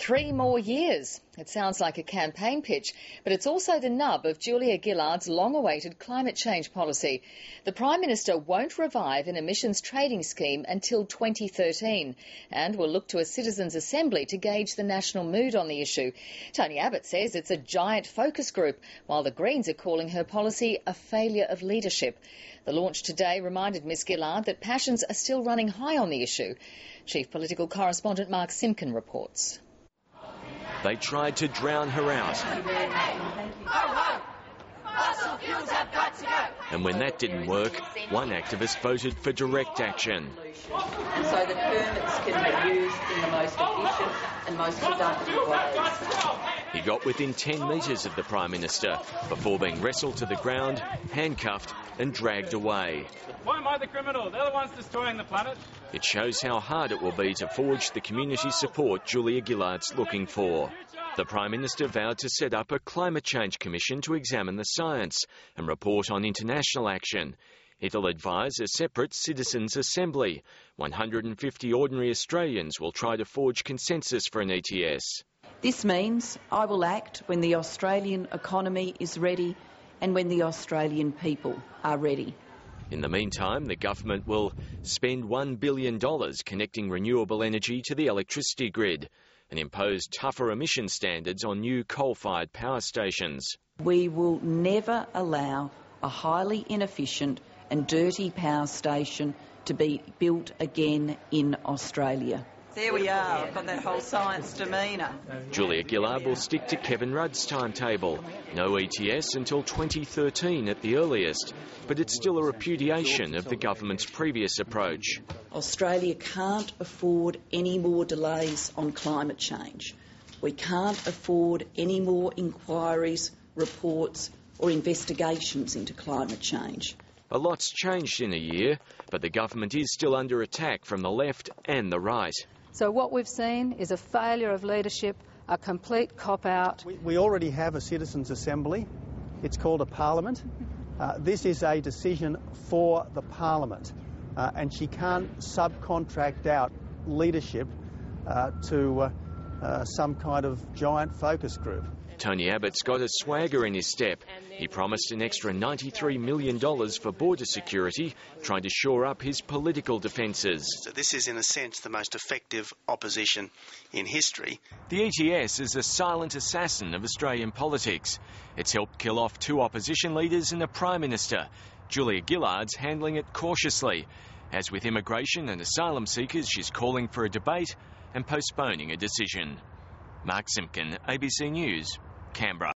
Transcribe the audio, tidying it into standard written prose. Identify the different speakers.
Speaker 1: 3 more years. It sounds like a campaign pitch, but it's also the nub of Julia Gillard's long-awaited climate change policy. The Prime Minister won't revive an emissions trading scheme until 2013 and will look to a citizens' assembly to gauge the national mood on the issue. Tony Abbott says it's a giant focus group, while the Greens are calling her policy a failure of leadership. The launch today reminded Ms Gillard that passions are still running high on the issue. Chief Political Correspondent Mark Simpkin reports.
Speaker 2: They tried to drown her out. And when that didn't work, one activist voted for direct action.
Speaker 3: So that permits can be used in the most efficient and most productive ways.
Speaker 2: He got within 10 metres of the Prime Minister before being wrestled to the ground, handcuffed and dragged away.
Speaker 4: Why am I the criminal? They're the ones destroying the planet.
Speaker 2: It shows how hard it will be to forge the community support Julia Gillard's looking for. The Prime Minister vowed to set up a climate change commission to examine the science and report on international action. It'll advise a separate citizens' assembly. 150 ordinary Australians will try to forge consensus for an ETS.
Speaker 3: This means I will act when the Australian economy is ready and when the Australian people are ready.
Speaker 2: In the meantime, the government will spend $1 billion connecting renewable energy to the electricity grid and impose tougher emission standards on new coal-fired power stations.
Speaker 3: We will never allow a highly inefficient and dirty power station to be built again in Australia. There we are, I've got that whole science demeanour.
Speaker 2: Julia Gillard will stick to Kevin Rudd's timetable. No ETS until 2013 at the earliest, but it's still a repudiation of the government's previous approach.
Speaker 3: Australia can't afford any more delays on climate change. We can't afford any more inquiries, reports or investigations into climate change.
Speaker 2: A lot's changed in a year, but the government is still under attack from the left and the right.
Speaker 5: So what we've seen is a failure of leadership, a complete cop-out.
Speaker 6: We already have a citizens' assembly. It's called a parliament. This is a decision for the parliament, and she can't subcontract out leadership to some kind of giant focus group.
Speaker 2: Tony Abbott's got a swagger in his step. He promised an extra $93 million for border security, trying to shore up his political defences.
Speaker 7: So this is, in a sense, the most effective opposition in history.
Speaker 2: The ETS is a silent assassin of Australian politics. It's helped kill off 2 opposition leaders and a Prime Minister. Julia Gillard's handling it cautiously. As with immigration and asylum seekers, she's calling for a debate and postponing a decision. Mark Simpkin, ABC News, Canberra.